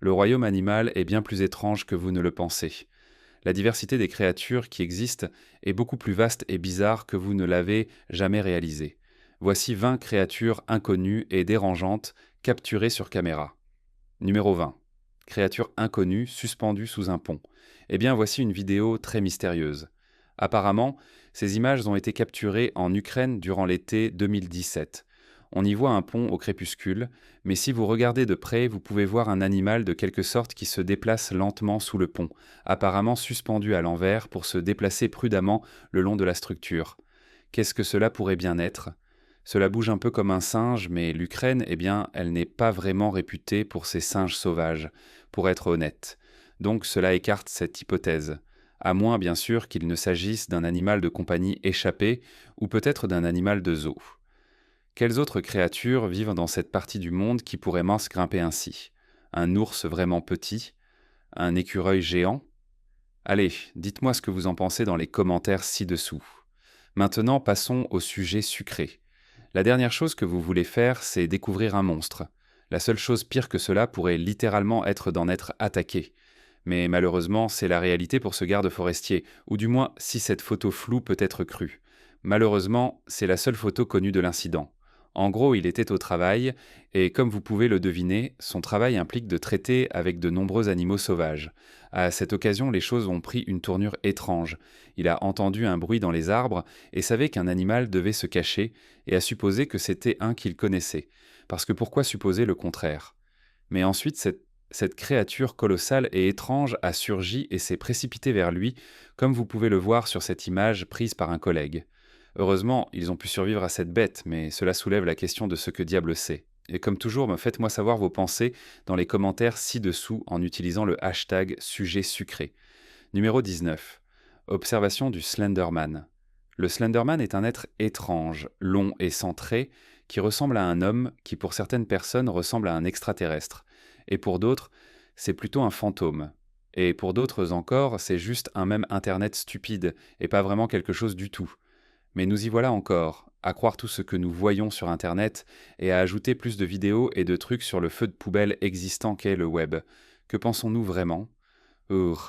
Le royaume animal est bien plus étrange que vous ne le pensez. La diversité des créatures qui existent est beaucoup plus vaste et bizarre que vous ne l'avez jamais réalisé. Voici 20 créatures inconnues et dérangeantes capturées sur caméra. Numéro 20. Créature inconnue suspendue sous un pont. Eh bien, voici une vidéo très mystérieuse. Apparemment, ces images ont été capturées en Ukraine durant l'été 2017. On y voit un pont au crépuscule, mais si vous regardez de près, vous pouvez voir un animal de quelque sorte qui se déplace lentement sous le pont, apparemment suspendu à l'envers pour se déplacer prudemment le long de la structure. Qu'est-ce que cela pourrait bien être ? Cela bouge un peu comme un singe, mais l'Ukraine, eh bien, elle n'est pas vraiment réputée pour ses singes sauvages, pour être honnête. Donc cela écarte cette hypothèse. À moins, bien sûr, qu'il ne s'agisse d'un animal de compagnie échappé, ou peut-être d'un animal de zoo. Quelles autres créatures vivent dans cette partie du monde qui pourraient mince grimper ainsi ? Un ours vraiment petit ? Un écureuil géant ? Allez, dites-moi ce que vous en pensez dans les commentaires ci-dessous. Maintenant, passons au sujet sucré. La dernière chose que vous voulez faire, c'est découvrir un monstre. La seule chose pire que cela pourrait littéralement être d'en être attaqué. Mais malheureusement, c'est la réalité pour ce garde forestier, ou du moins si cette photo floue peut être crue. Malheureusement, c'est la seule photo connue de l'incident. En gros, il était au travail, et comme vous pouvez le deviner, son travail implique de traiter avec de nombreux animaux sauvages. À cette occasion, les choses ont pris une tournure étrange. Il a entendu un bruit dans les arbres et savait qu'un animal devait se cacher, et a supposé que c'était un qu'il connaissait. Parce que pourquoi supposer le contraire ? Mais ensuite, cette créature colossale et étrange a surgi et s'est précipitée vers lui, comme vous pouvez le voir sur cette image prise par un collègue. Heureusement, ils ont pu survivre à cette bête, mais cela soulève la question de ce que diable c'est. Et comme toujours, faites-moi savoir vos pensées dans les commentaires ci-dessous en utilisant le hashtag sujet sucré. Numéro 19. Observation du Slenderman. Le Slenderman est un être étrange, long et sans traits, qui ressemble à un homme qui pour certaines personnes ressemble à un extraterrestre. Et pour d'autres, c'est plutôt un fantôme. Et pour d'autres encore, c'est juste un mème internet stupide, et pas vraiment quelque chose du tout. Mais nous y voilà encore, à croire tout ce que nous voyons sur internet, et à ajouter plus de vidéos et de trucs sur le feu de poubelle existant qu'est le web. Que pensons-nous vraiment ?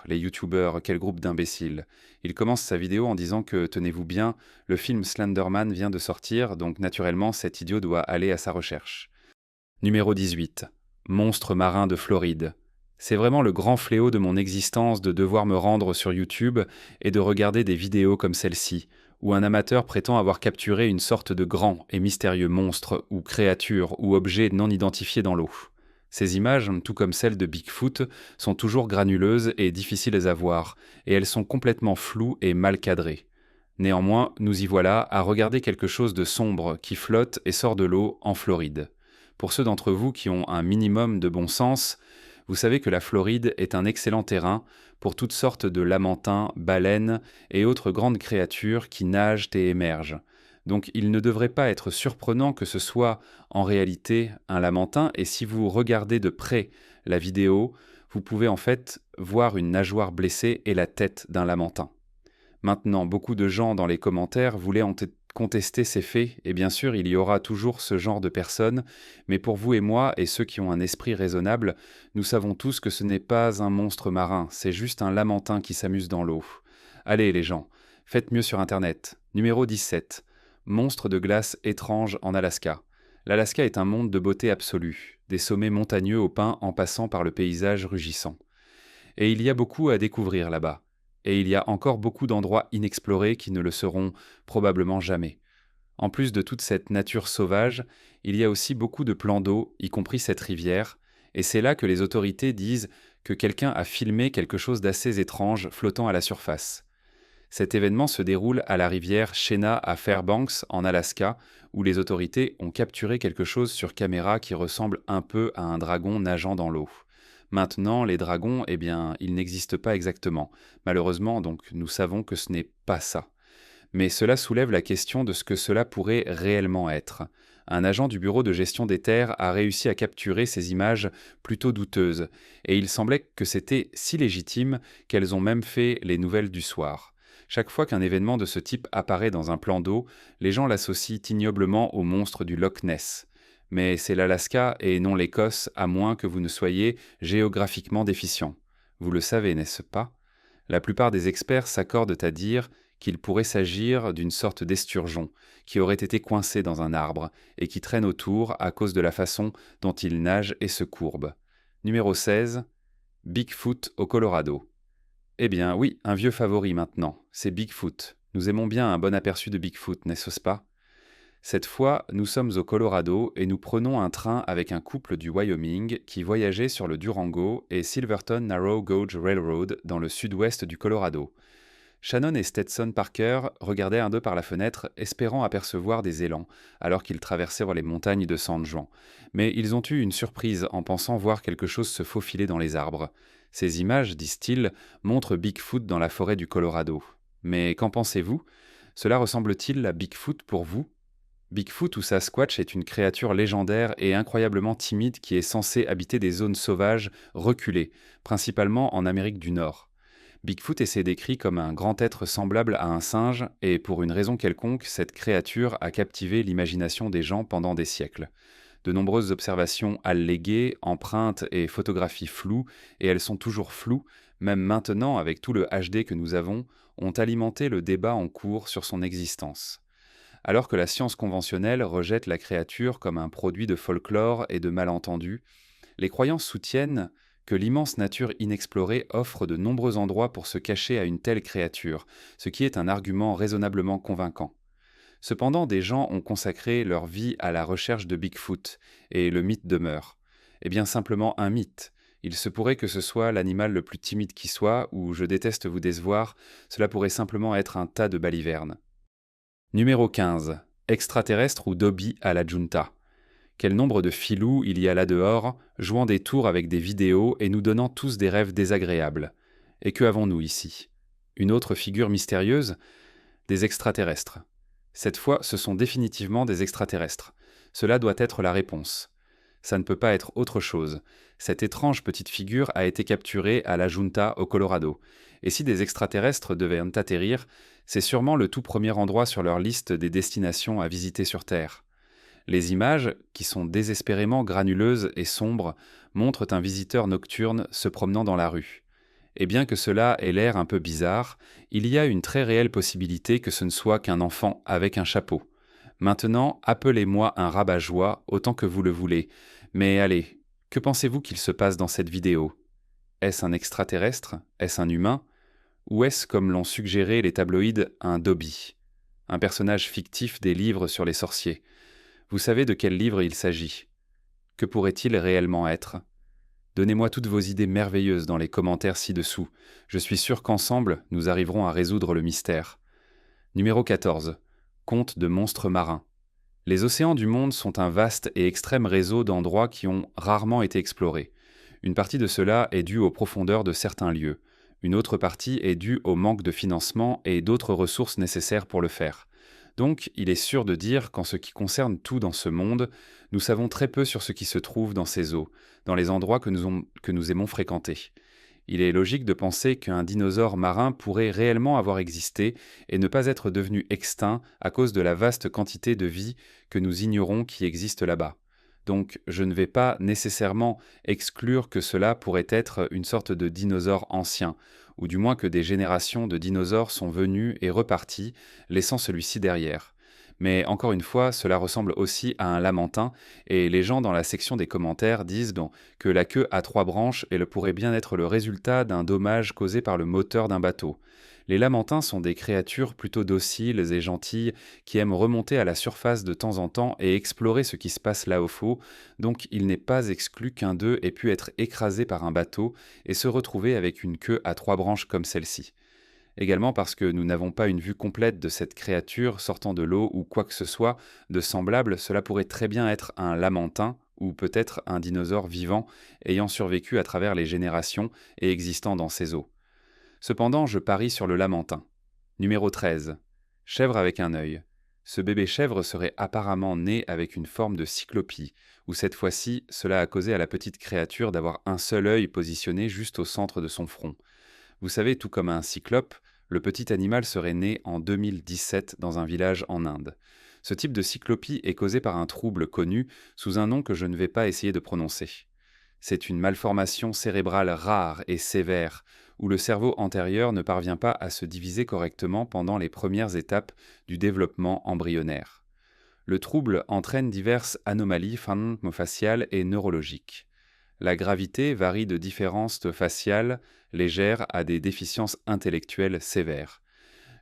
Les youtubeurs, quel groupe d'imbéciles. Il commence sa vidéo en disant que, tenez-vous bien, le film Slenderman vient de sortir, donc naturellement cet idiot doit aller à sa recherche. Numéro 18. Monstre marin de Floride. C'est vraiment le grand fléau de mon existence de devoir me rendre sur YouTube et de regarder des vidéos comme celle-ci, où un amateur prétend avoir capturé une sorte de grand et mystérieux monstre ou créature ou objet non identifié dans l'eau. Ces images, tout comme celles de Bigfoot, sont toujours granuleuses et difficiles à voir, et elles sont complètement floues et mal cadrées. Néanmoins, nous y voilà à regarder quelque chose de sombre qui flotte et sort de l'eau en Floride. Pour ceux d'entre vous qui ont un minimum de bon sens, vous savez que la Floride est un excellent terrain pour toutes sortes de lamantins, baleines et autres grandes créatures qui nagent et émergent. Donc il ne devrait pas être surprenant que ce soit en réalité un lamantin, et si vous regardez de près la vidéo, vous pouvez en fait voir une nageoire blessée et la tête d'un lamantin. Maintenant, beaucoup de gens dans les commentaires voulaient contester ces faits, et bien sûr, il y aura toujours ce genre de personnes, mais pour vous et moi, et ceux qui ont un esprit raisonnable, nous savons tous que ce n'est pas un monstre marin, c'est juste un lamantin qui s'amuse dans l'eau. Allez les gens, faites mieux sur Internet. Numéro 17. Monstre de glace étrange en Alaska. L'Alaska est un monde de beauté absolue, des sommets montagneux aux pins en passant par le paysage rugissant. Et il y a beaucoup à découvrir là-bas. Et il y a encore beaucoup d'endroits inexplorés qui ne le seront probablement jamais. En plus de toute cette nature sauvage, il y a aussi beaucoup de plans d'eau, y compris cette rivière, et c'est là que les autorités disent que quelqu'un a filmé quelque chose d'assez étrange flottant à la surface. Cet événement se déroule à la rivière Shena à Fairbanks, en Alaska, où les autorités ont capturé quelque chose sur caméra qui ressemble un peu à un dragon nageant dans l'eau. Maintenant, les dragons, eh bien, ils n'existent pas exactement. Malheureusement, donc, nous savons que ce n'est pas ça. Mais cela soulève la question de ce que cela pourrait réellement être. Un agent du bureau de gestion des terres a réussi à capturer ces images plutôt douteuses, et il semblait que c'était si légitime qu'elles ont même fait les nouvelles du soir. Chaque fois qu'un événement de ce type apparaît dans un plan d'eau, les gens l'associent ignoblement au monstre du Loch Ness. Mais c'est l'Alaska et non l'Écosse, à moins que vous ne soyez géographiquement déficient. Vous le savez, n'est-ce pas? La plupart des experts s'accordent à dire qu'il pourrait s'agir d'une sorte d'esturgeon qui aurait été coincé dans un arbre et qui traîne autour à cause de la façon dont il nage et se courbe. Numéro 16. Bigfoot au Colorado. Eh bien oui, un vieux favori maintenant, c'est Bigfoot. Nous aimons bien un bon aperçu de Bigfoot, n'est-ce pas? Cette fois, nous sommes au Colorado et nous prenons un train avec un couple du Wyoming qui voyageait sur le Durango et Silverton Narrow Gauge Railroad dans le sud-ouest du Colorado. Shannon et Stetson Parker regardaient un d'eux par la fenêtre, espérant apercevoir des élans, alors qu'ils traversèrent les montagnes de San Juan. Mais ils ont eu une surprise en pensant voir quelque chose se faufiler dans les arbres. Ces images, disent-ils, montrent Bigfoot dans la forêt du Colorado. Mais qu'en pensez-vous? Cela ressemble-t-il à Bigfoot pour vous? Bigfoot ou Sasquatch est une créature légendaire et incroyablement timide qui est censée habiter des zones sauvages reculées, principalement en Amérique du Nord. Bigfoot est décrit comme un grand être semblable à un singe, et pour une raison quelconque, cette créature a captivé l'imagination des gens pendant des siècles. De nombreuses observations alléguées, empreintes et photographies floues, et elles sont toujours floues, même maintenant avec tout le HD que nous avons, ont alimenté le débat en cours sur son existence. Alors que la science conventionnelle rejette la créature comme un produit de folklore et de malentendus, les croyants soutiennent que l'immense nature inexplorée offre de nombreux endroits pour se cacher à une telle créature, ce qui est un argument raisonnablement convaincant. Cependant, des gens ont consacré leur vie à la recherche de Bigfoot, et le mythe demeure. Eh bien simplement un mythe. Il se pourrait que ce soit l'animal le plus timide qui soit, ou je déteste vous décevoir, cela pourrait simplement être un tas de balivernes. Numéro 15. Extraterrestre ou Dobby à la Junta. Quel nombre de filous il y a là dehors, jouant des tours avec des vidéos et nous donnant tous des rêves désagréables. Et que avons-nous ici? Une autre figure mystérieuse? Des extraterrestres. Cette fois, ce sont définitivement des extraterrestres. Cela doit être la réponse. Ça ne peut pas être autre chose. Cette étrange petite figure a été capturée à la Junta au Colorado. Et si des extraterrestres devaient atterrir, c'est sûrement le tout premier endroit sur leur liste des destinations à visiter sur Terre. Les images, qui sont désespérément granuleuses et sombres, montrent un visiteur nocturne se promenant dans la rue. Et bien que cela ait l'air un peu bizarre, il y a une très réelle possibilité que ce ne soit qu'un enfant avec un chapeau. Maintenant, appelez-moi un rabat-joie autant que vous le voulez, mais allez, que pensez-vous qu'il se passe dans cette vidéo? Est-ce un extraterrestre? Est-ce un humain? Ou est-ce, comme l'ont suggéré les tabloïds, un Dobby? Un personnage fictif des livres sur les sorciers. Vous savez de quel livre il s'agit? Que pourrait-il réellement être? Donnez-moi toutes vos idées merveilleuses dans les commentaires ci-dessous. Je suis sûr qu'ensemble, nous arriverons à résoudre le mystère. Numéro 14. Conte de monstres marins. Les océans du monde sont un vaste et extrême réseau d'endroits qui ont rarement été explorés. Une partie de cela est due aux profondeurs de certains lieux. Une autre partie est due au manque de financement et d'autres ressources nécessaires pour le faire. Donc, il est sûr de dire qu'en ce qui concerne tout dans ce monde, nous savons très peu sur ce qui se trouve dans ces eaux, dans les endroits que nous aimons fréquenter. Il est logique de penser qu'un dinosaure marin pourrait réellement avoir existé et ne pas être devenu extinct à cause de la vaste quantité de vie que nous ignorons qui existe là-bas. Donc, je ne vais pas nécessairement exclure que cela pourrait être une sorte de dinosaure ancien, ou du moins que des générations de dinosaures sont venues et reparties, laissant celui-ci derrière. Mais encore une fois, cela ressemble aussi à un lamentin, et les gens dans la section des commentaires disent que la queue à 3 branches pourrait bien être le résultat d'un dommage causé par le moteur d'un bateau. Les lamantins sont des créatures plutôt dociles et gentilles qui aiment remonter à la surface de temps en temps et explorer ce qui se passe là au fond, donc il n'est pas exclu qu'un d'eux ait pu être écrasé par un bateau et se retrouver avec une queue à 3 branches comme celle-ci. Également parce que nous n'avons pas une vue complète de cette créature sortant de l'eau ou quoi que ce soit de semblable, cela pourrait très bien être un lamantin ou peut-être un dinosaure vivant ayant survécu à travers les générations et existant dans ces eaux. Cependant, je parie sur le lamentin. Numéro 13. Chèvre avec un œil. Ce bébé chèvre serait apparemment né avec une forme de cyclopie, où cette fois-ci, cela a causé à la petite créature d'avoir un seul œil positionné juste au centre de son front. Vous savez, tout comme un cyclope, le petit animal serait né en 2017 dans un village en Inde. Ce type de cyclopie est causé par un trouble connu sous un nom que je ne vais pas essayer de prononcer. C'est une malformation cérébrale rare et sévère, où le cerveau antérieur ne parvient pas à se diviser correctement pendant les premières étapes du développement embryonnaire. Le trouble entraîne diverses anomalies phalangofaciales et neurologiques. La gravité varie de différences faciales légères à des déficiences intellectuelles sévères.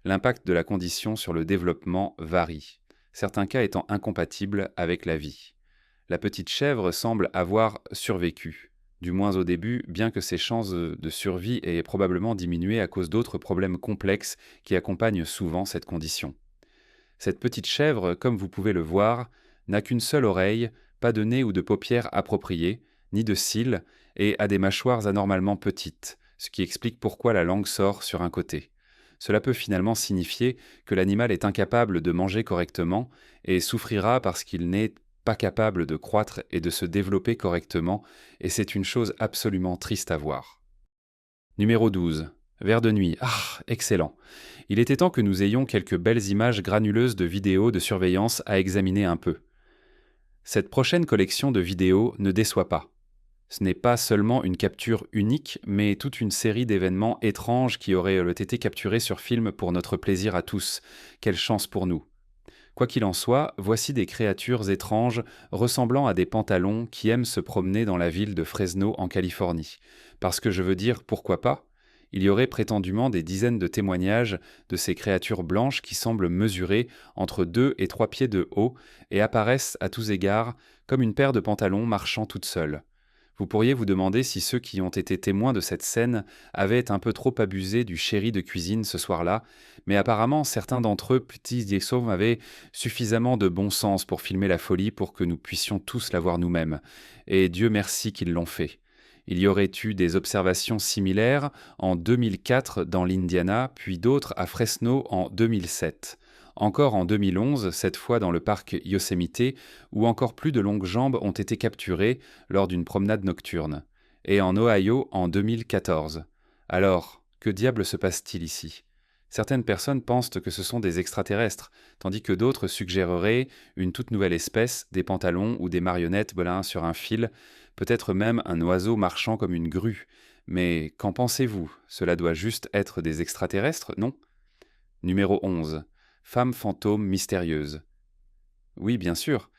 L'impact de la condition sur le développement varie, certains cas étant incompatibles avec la vie. La petite chèvre semble avoir survécu, du moins au début, bien que ses chances de survie aient probablement diminué à cause d'autres problèmes complexes qui accompagnent souvent cette condition. Cette petite chèvre, comme vous pouvez le voir, n'a qu'une seule oreille, pas de nez ou de paupières appropriées, ni de cils, et a des mâchoires anormalement petites, ce qui explique pourquoi la langue sort sur un côté. Cela peut finalement signifier que l'animal est incapable de manger correctement et souffrira parce qu'il n'est pas capable de croître et de se développer correctement, et c'est une chose absolument triste à voir. Numéro 12. Vers de nuit. Ah, excellent. Il était temps que nous ayons quelques belles images granuleuses de vidéos de surveillance à examiner un peu. Cette prochaine collection de vidéos ne déçoit pas. Ce n'est pas seulement une capture unique, mais toute une série d'événements étranges qui auraient été capturés sur film pour notre plaisir à tous. Quelle chance pour nous. Quoi qu'il en soit, voici des créatures étranges ressemblant à des pantalons qui aiment se promener dans la ville de Fresno en Californie. Parce que je veux dire, pourquoi pas? Il y aurait prétendument des dizaines de témoignages de ces créatures blanches qui semblent mesurer entre 2 et 3 pieds de haut et apparaissent à tous égards comme une paire de pantalons marchant toutes seules. Vous pourriez vous demander si ceux qui ont été témoins de cette scène avaient un peu trop abusé du sherry de cuisine ce soir-là, mais apparemment certains d'entre eux, petits et sauves, avaient suffisamment de bon sens pour filmer la folie pour que nous puissions tous la voir nous-mêmes. Et Dieu merci qu'ils l'ont fait. Il y aurait eu des observations similaires en 2004 dans l'Indiana, puis d'autres à Fresno en 2007. Encore en 2011, cette fois dans le parc Yosemite, où encore plus de longues jambes ont été capturées lors d'une promenade nocturne. Et en Ohio en 2014. Alors, que diable se passe-t-il ici? Certaines personnes pensent que ce sont des extraterrestres, tandis que d'autres suggéreraient une toute nouvelle espèce, des pantalons ou des marionnettes volants sur un fil, peut-être même un oiseau marchant comme une grue. Mais qu'en pensez-vous? Cela doit juste être des extraterrestres, non? Numéro 11. Femme fantôme mystérieuse. Oui, bien sûr,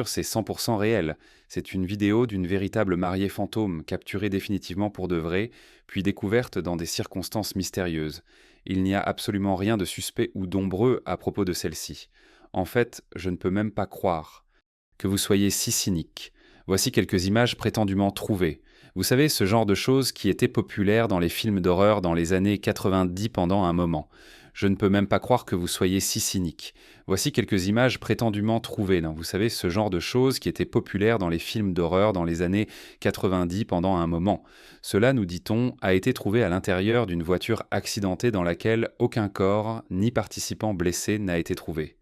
c'est 100% réel. C'est une vidéo d'une véritable mariée fantôme, capturée définitivement pour de vrai, puis découverte dans des circonstances mystérieuses. Il n'y a absolument rien de suspect ou d'ombreux à propos de celle-ci. En fait, je ne peux même pas croire que vous soyez si cynique. Voici quelques images prétendument trouvées. Vous savez, ce genre de choses qui étaient populaires dans les films d'horreur dans les années 90 pendant un moment. Je ne peux même pas croire que vous soyez si cynique. Voici quelques images prétendument trouvées. Vous savez, ce genre de choses qui étaient populaires dans les films d'horreur dans les années 90 pendant un moment. Cela, nous dit-on, a été trouvé à l'intérieur d'une voiture accidentée dans laquelle aucun corps ni participant blessé n'a été trouvé.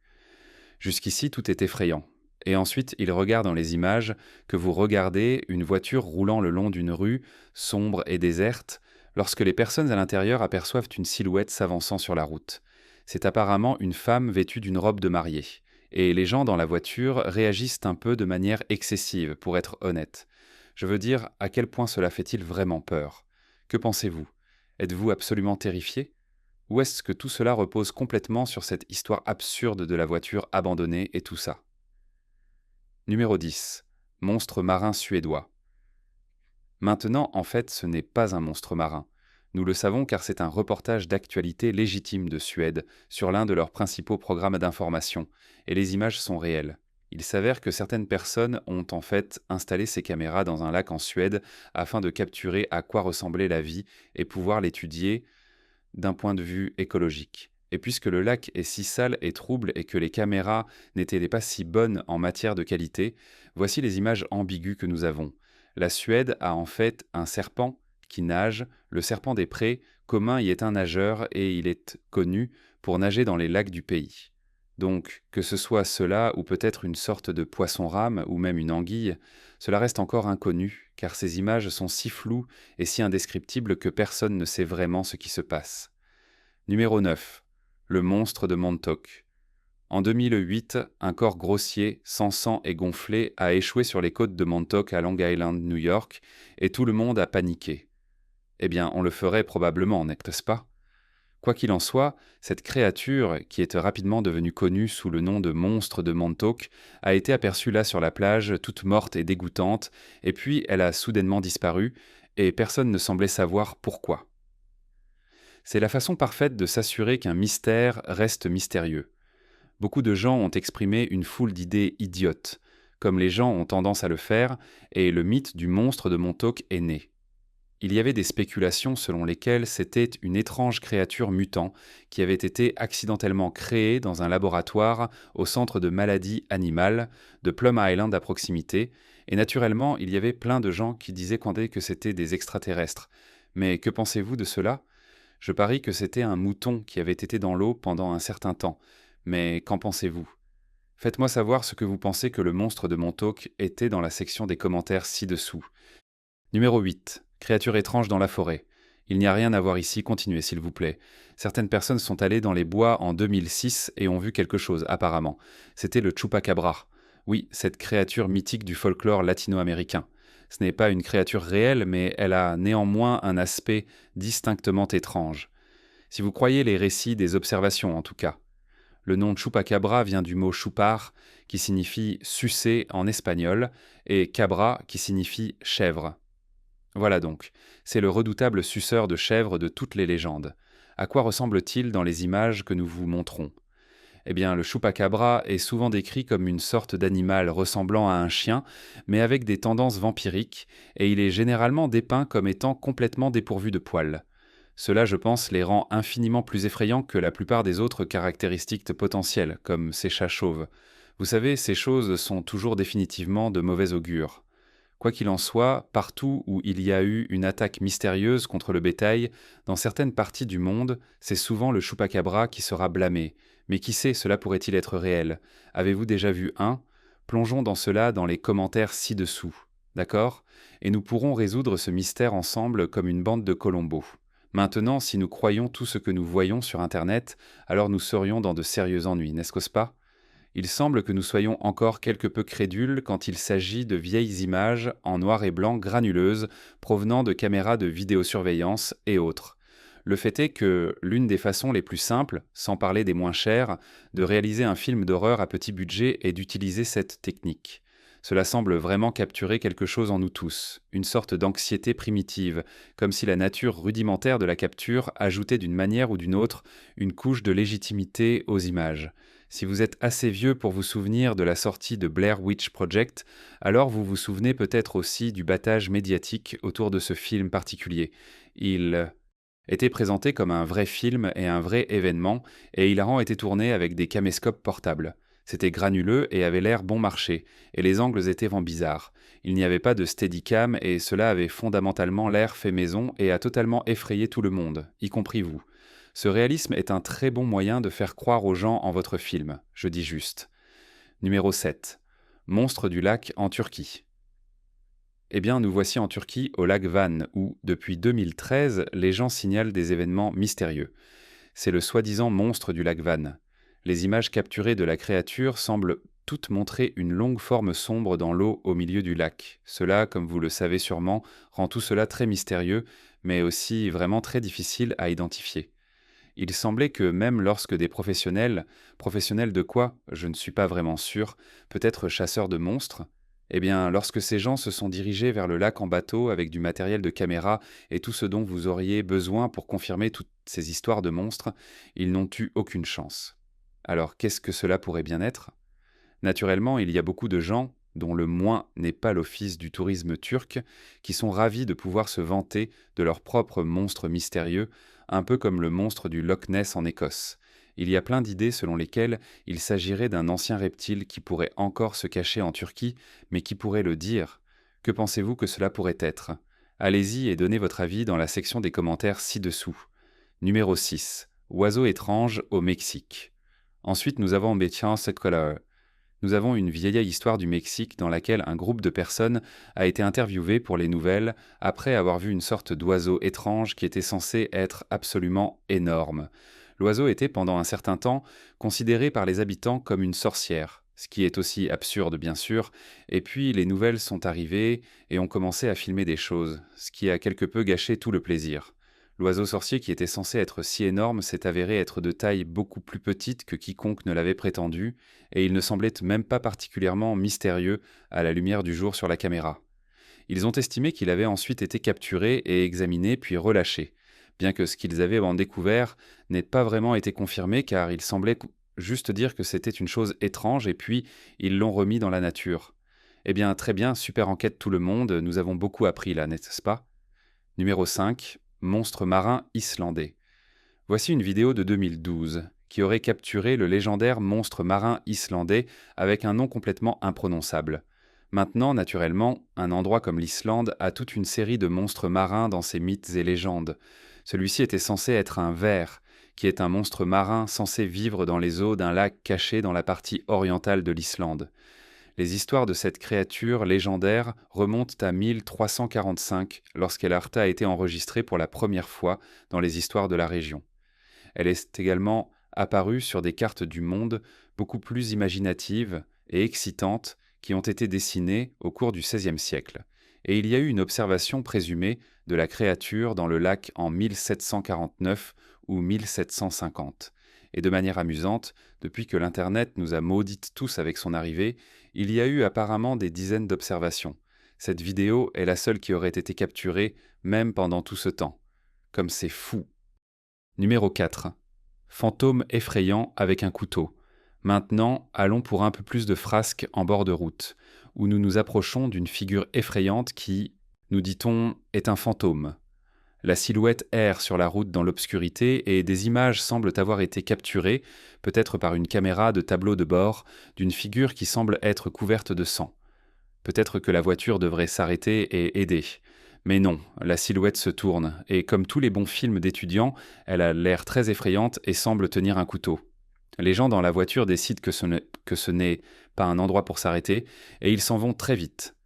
Jusqu'ici, tout est effrayant. Et ensuite, il regarde dans les images que vous regardez une voiture roulant le long d'une rue sombre et déserte, lorsque les personnes à l'intérieur aperçoivent une silhouette s'avançant sur la route. C'est apparemment une femme vêtue d'une robe de mariée. Et les gens dans la voiture réagissent un peu de manière excessive, pour être honnête. Je veux dire, à quel point cela fait-il vraiment peur? Que pensez-vous? Êtes-vous absolument terrifié? Ou est-ce que tout cela repose complètement sur cette histoire absurde de la voiture abandonnée et tout ça? Numéro 10. Monstre marin suédois. Maintenant, en fait, ce n'est pas un monstre marin. Nous le savons car c'est un reportage d'actualité légitime de Suède sur l'un de leurs principaux programmes d'information, et les images sont réelles. Il s'avère que certaines personnes ont en fait installé ces caméras dans un lac en Suède afin de capturer à quoi ressemblait la vie et pouvoir l'étudier d'un point de vue écologique. Et puisque le lac est si sale et trouble et que les caméras n'étaient pas si bonnes en matière de qualité, voici les images ambiguës que nous avons. La Suède a en fait un serpent qui nage, le serpent des prés, commun y est un nageur et il est connu pour nager dans les lacs du pays. Donc, que ce soit cela ou peut-être une sorte de poisson-rame ou même une anguille, cela reste encore inconnu car ces images sont si floues et si indescriptibles que personne ne sait vraiment ce qui se passe. Numéro 9. Le monstre de Montauk. En 2008, un corps grossier, sans sang et gonflé, a échoué sur les côtes de Montauk à Long Island, New York, et tout le monde a paniqué. Eh bien, on le ferait probablement, n'est-ce pas? Quoi qu'il en soit, cette créature, qui est rapidement devenue connue sous le nom de monstre de Montauk, a été aperçue là sur la plage, toute morte et dégoûtante, et puis elle a soudainement disparu, et personne ne semblait savoir pourquoi. C'est la façon parfaite de s'assurer qu'un mystère reste mystérieux. Beaucoup de gens ont exprimé une foule d'idées idiotes, comme les gens ont tendance à le faire, et le mythe du monstre de Montauk est né. Il y avait des spéculations selon lesquelles c'était une étrange créature mutant qui avait été accidentellement créée dans un laboratoire au centre de maladies animales de Plum Island à proximité, et naturellement il y avait plein de gens qui disaient que c'était des extraterrestres. Mais que pensez-vous de cela? Je parie que c'était un mouton qui avait été dans l'eau pendant un certain temps. Mais qu'en pensez-vous? Faites-moi savoir ce que vous pensez que le monstre de Montauk était dans la section des commentaires ci-dessous. Numéro 8. Créature étrange dans la forêt. Il n'y a rien à voir ici, continuez s'il vous plaît. Certaines personnes sont allées dans les bois en 2006 et ont vu quelque chose, apparemment. C'était le Chupacabra. Oui, cette créature mythique du folklore latino-américain. Ce n'est pas une créature réelle, mais elle a néanmoins un aspect distinctement étrange. Si vous croyez les récits des observations, en tout cas. Le nom Chupacabra vient du mot chupar, qui signifie sucer en espagnol, et cabra, qui signifie chèvre. Voilà donc, c'est le redoutable suceur de chèvres de toutes les légendes. À quoi ressemble-t-il dans les images que nous vous montrons? Eh bien, le chupacabra est souvent décrit comme une sorte d'animal ressemblant à un chien, mais avec des tendances vampiriques, et il est généralement dépeint comme étant complètement dépourvu de poils. Cela, je pense, les rend infiniment plus effrayants que la plupart des autres caractéristiques potentielles, comme ces chats chauves. Vous savez, ces choses sont toujours définitivement de mauvais augure. Quoi qu'il en soit, partout où il y a eu une attaque mystérieuse contre le bétail, dans certaines parties du monde, c'est souvent le chupacabra qui sera blâmé. Mais qui sait, cela pourrait-il être réel? Avez-vous déjà vu un? Plongeons dans cela dans les commentaires ci-dessous. D'accord? Et nous pourrons résoudre ce mystère ensemble comme une bande de Colombo. Maintenant, si nous croyons tout ce que nous voyons sur Internet, alors nous serions dans de sérieux ennuis, n'est-ce pas? Il semble que nous soyons encore quelque peu crédules quand il s'agit de vieilles images en noir et blanc granuleuses provenant de caméras de vidéosurveillance et autres. Le fait est que l'une des façons les plus simples, sans parler des moins chères, de réaliser un film d'horreur à petit budget est d'utiliser cette technique. Cela semble vraiment capturer quelque chose en nous tous, une sorte d'anxiété primitive, comme si la nature rudimentaire de la capture ajoutait d'une manière ou d'une autre une couche de légitimité aux images. Si vous êtes assez vieux pour vous souvenir de la sortie de Blair Witch Project, alors vous vous souvenez peut-être aussi du battage médiatique autour de ce film particulier. Il était présenté comme un vrai film et un vrai événement, et il a été tourné avec des caméscopes portables. C'était granuleux et avait l'air bon marché, et les angles étaient vraiment bizarres. Il n'y avait pas de steadicam et cela avait fondamentalement l'air fait maison et a totalement effrayé tout le monde, y compris vous. Ce réalisme est un très bon moyen de faire croire aux gens en votre film, je dis juste. Numéro 7. Monstre du lac en Turquie. Eh bien, nous voici en Turquie, au lac Van, où, depuis 2013, les gens signalent des événements mystérieux. C'est le soi-disant monstre du lac Van. Les images capturées de la créature semblent toutes montrer une longue forme sombre dans l'eau au milieu du lac. Cela, comme vous le savez sûrement, rend tout cela très mystérieux, mais aussi vraiment très difficile à identifier. Il semblait que même lorsque des professionnels de quoi? Je ne suis pas vraiment sûr, peut-être chasseurs de monstres, eh bien, lorsque ces gens se sont dirigés vers le lac en bateau avec du matériel de caméra et tout ce dont vous auriez besoin pour confirmer toutes ces histoires de monstres, ils n'ont eu aucune chance. Alors, qu'est-ce que cela pourrait bien être? Naturellement, il y a beaucoup de gens, dont le moins n'est pas l'office du tourisme turc, qui sont ravis de pouvoir se vanter de leur propre monstre mystérieux, un peu comme le monstre du Loch Ness en Écosse. Il y a plein d'idées selon lesquelles il s'agirait d'un ancien reptile qui pourrait encore se cacher en Turquie, mais qui pourrait le dire. Que pensez-vous que cela pourrait être? Allez-y et donnez votre avis dans la section des commentaires ci-dessous. Numéro 6. Oiseau étrange au Mexique. Ensuite, nous avons Métian Setcolor. Nous avons une vieille histoire du Mexique dans laquelle un groupe de personnes a été interviewé pour les nouvelles après avoir vu une sorte d'oiseau étrange qui était censé être absolument énorme. L'oiseau était pendant un certain temps considéré par les habitants comme une sorcière, ce qui est aussi absurde bien sûr, et puis les nouvelles sont arrivées et ont commencé à filmer des choses, ce qui a quelque peu gâché tout le plaisir. L'oiseau sorcier qui était censé être si énorme s'est avéré être de taille beaucoup plus petite que quiconque ne l'avait prétendu, et il ne semblait même pas particulièrement mystérieux à la lumière du jour sur la caméra. Ils ont estimé qu'il avait ensuite été capturé et examiné puis relâché, bien que ce qu'ils avaient en découvert n'ait pas vraiment été confirmé car il semblait juste dire que c'était une chose étrange et puis ils l'ont remis dans la nature. Eh bien, très bien, super enquête tout le monde, nous avons beaucoup appris là, n'est-ce pas? Numéro 5. Monstre marin islandais. Voici une vidéo de 2012 qui aurait capturé le légendaire monstre marin islandais avec un nom complètement imprononçable. Maintenant, naturellement, un endroit comme l'Islande a toute une série de monstres marins dans ses mythes et légendes. Celui-ci était censé être un ver, qui est un monstre marin censé vivre dans les eaux d'un lac caché dans la partie orientale de l'Islande. Les histoires de cette créature légendaire remontent à 1345, lorsqu'elle a été enregistrée pour la première fois dans les histoires de la région. Elle est également apparue sur des cartes du monde beaucoup plus imaginatives et excitantes qui ont été dessinées au cours du XVIe siècle. Et il y a eu une observation présumée de la créature dans le lac en 1749 ou 1750. Et de manière amusante, depuis que l'Internet nous a maudites tous avec son arrivée, il y a eu apparemment des dizaines d'observations. Cette vidéo est la seule qui aurait été capturée, même pendant tout ce temps. Comme c'est fou. Numéro 4. Fantôme effrayant avec un couteau. Maintenant, allons pour un peu plus de frasques en bord de route, où nous nous approchons d'une figure effrayante qui, nous dit-on, est un fantôme. La silhouette erre sur la route dans l'obscurité et des images semblent avoir été capturées, peut-être par une caméra de tableau de bord, d'une figure qui semble être couverte de sang. Peut-être que la voiture devrait s'arrêter et aider. Mais non, la silhouette se tourne, et comme tous les bons films d'étudiants, elle a l'air très effrayante et semble tenir un couteau. Les gens dans la voiture décident que ce n'est pas un endroit pour s'arrêter, et ils s'en vont très vite.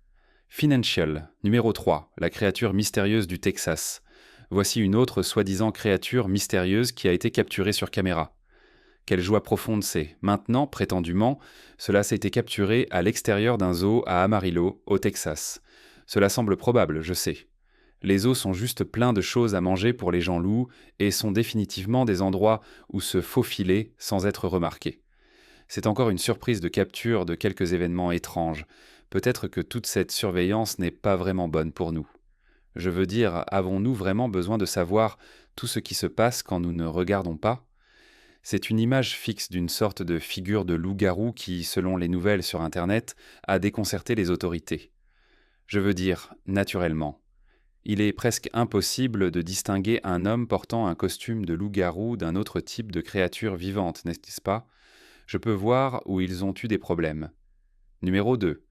Financial, numéro 3, la créature mystérieuse du Texas. Voici une autre soi-disant créature mystérieuse qui a été capturée sur caméra. Quelle joie profonde c'est. Maintenant, prétendument, cela s'est été capturé à l'extérieur d'un zoo à Amarillo, au Texas. Cela semble probable, je sais. Les zoos sont juste pleins de choses à manger pour les gens loups et sont définitivement des endroits où se faufiler sans être remarqué. C'est encore une surprise de capture de quelques événements étranges. Peut-être que toute cette surveillance n'est pas vraiment bonne pour nous. Je veux dire, avons-nous vraiment besoin de savoir tout ce qui se passe quand nous ne regardons pas ? C'est une image fixe d'une sorte de figure de loup-garou qui, selon les nouvelles sur Internet, a déconcerté les autorités. Je veux dire, naturellement. Il est presque impossible de distinguer un homme portant un costume de loup-garou d'un autre type de créature vivante, n'est-ce pas ? Je peux voir où ils ont eu des problèmes. Numéro 2.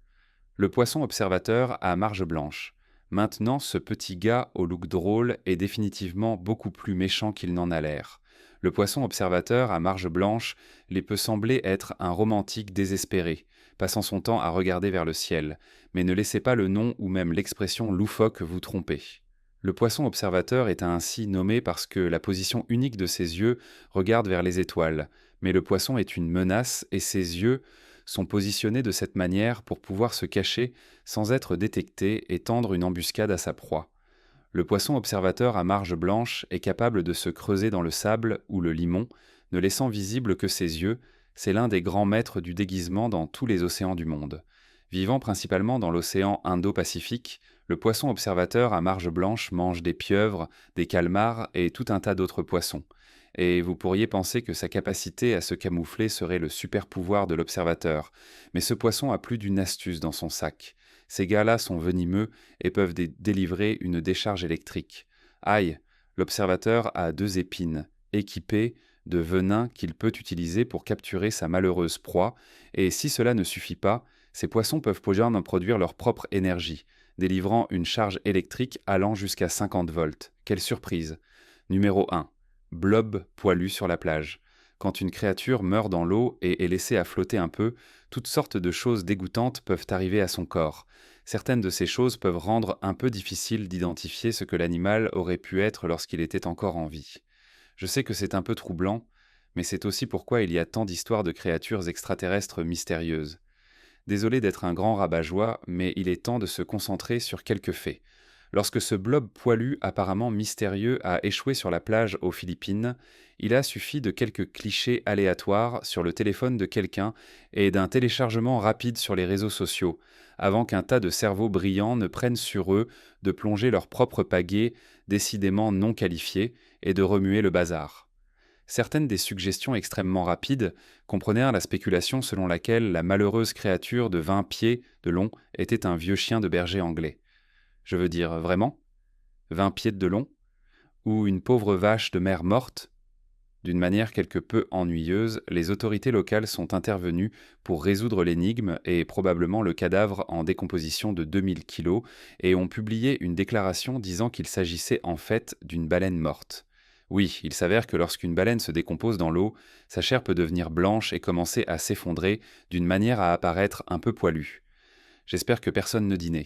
Le poisson observateur à marge blanche. Maintenant, ce petit gars au look drôle est définitivement beaucoup plus méchant qu'il n'en a l'air. Le poisson observateur à marge blanche les peut sembler être un romantique désespéré, passant son temps à regarder vers le ciel, mais ne laissez pas le nom ou même l'expression loufoque vous tromper. Le poisson observateur est ainsi nommé parce que la position unique de ses yeux regarde vers les étoiles, mais le poisson est une menace et ses yeux sont positionnés de cette manière pour pouvoir se cacher sans être détecté et tendre une embuscade à sa proie. Le poisson observateur à marge blanche est capable de se creuser dans le sable ou le limon, ne laissant visible que ses yeux. C'est l'un des grands maîtres du déguisement dans tous les océans du monde. Vivant principalement dans l'océan Indo-Pacifique, le poisson observateur à marge blanche mange des pieuvres, des calmars et tout un tas d'autres poissons. Et vous pourriez penser que sa capacité à se camoufler serait le super pouvoir de l'observateur, mais ce poisson a plus d'une astuce dans son sac. Ces gars-là sont venimeux et peuvent délivrer une décharge électrique. Aïe, l'observateur a 2 épines, équipées de venin qu'il peut utiliser pour capturer sa malheureuse proie, et si cela ne suffit pas, ces poissons peuvent produire leur propre énergie, délivrant une charge électrique allant jusqu'à 50 volts. Quelle surprise! Numéro 1. Blob poilu sur la plage. Quand une créature meurt dans l'eau et est laissée à flotter un peu, toutes sortes de choses dégoûtantes peuvent arriver à son corps. Certaines de ces choses peuvent rendre un peu difficile d'identifier ce que l'animal aurait pu être lorsqu'il était encore en vie. Je sais que c'est un peu troublant, mais c'est aussi pourquoi il y a tant d'histoires de créatures extraterrestres mystérieuses. Désolé d'être un grand rabat-joie, mais il est temps de se concentrer sur quelques faits. Lorsque ce blob poilu apparemment mystérieux a échoué sur la plage aux Philippines, il a suffi de quelques clichés aléatoires sur le téléphone de quelqu'un et d'un téléchargement rapide sur les réseaux sociaux, avant qu'un tas de cerveaux brillants ne prennent sur eux de plonger leur propre pagaie, décidément non qualifiée, et de remuer le bazar. Certaines des suggestions extrêmement rapides comprenèrent la spéculation selon laquelle la malheureuse créature de 20 pieds de long était un vieux chien de berger anglais. Je veux dire, vraiment 20 pieds de long? Ou une pauvre vache de mer morte? D'une manière quelque peu ennuyeuse, les autorités locales sont intervenues pour résoudre l'énigme et probablement le cadavre en décomposition de 2000 kilos et ont publié une déclaration disant qu'il s'agissait en fait d'une baleine morte. Oui, il s'avère que lorsqu'une baleine se décompose dans l'eau, sa chair peut devenir blanche et commencer à s'effondrer d'une manière à apparaître un peu poilue. J'espère que personne ne dînait.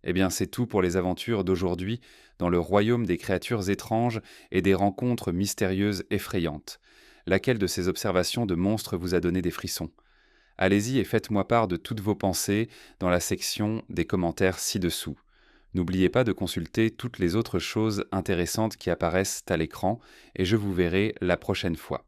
Eh bien, c'est tout pour les aventures d'aujourd'hui dans le royaume des créatures étranges et des rencontres mystérieuses effrayantes. Laquelle de ces observations de monstres vous a donné des frissons? Allez-y et faites-moi part de toutes vos pensées dans la section des commentaires ci-dessous. N'oubliez pas de consulter toutes les autres choses intéressantes qui apparaissent à l'écran et je vous verrai la prochaine fois.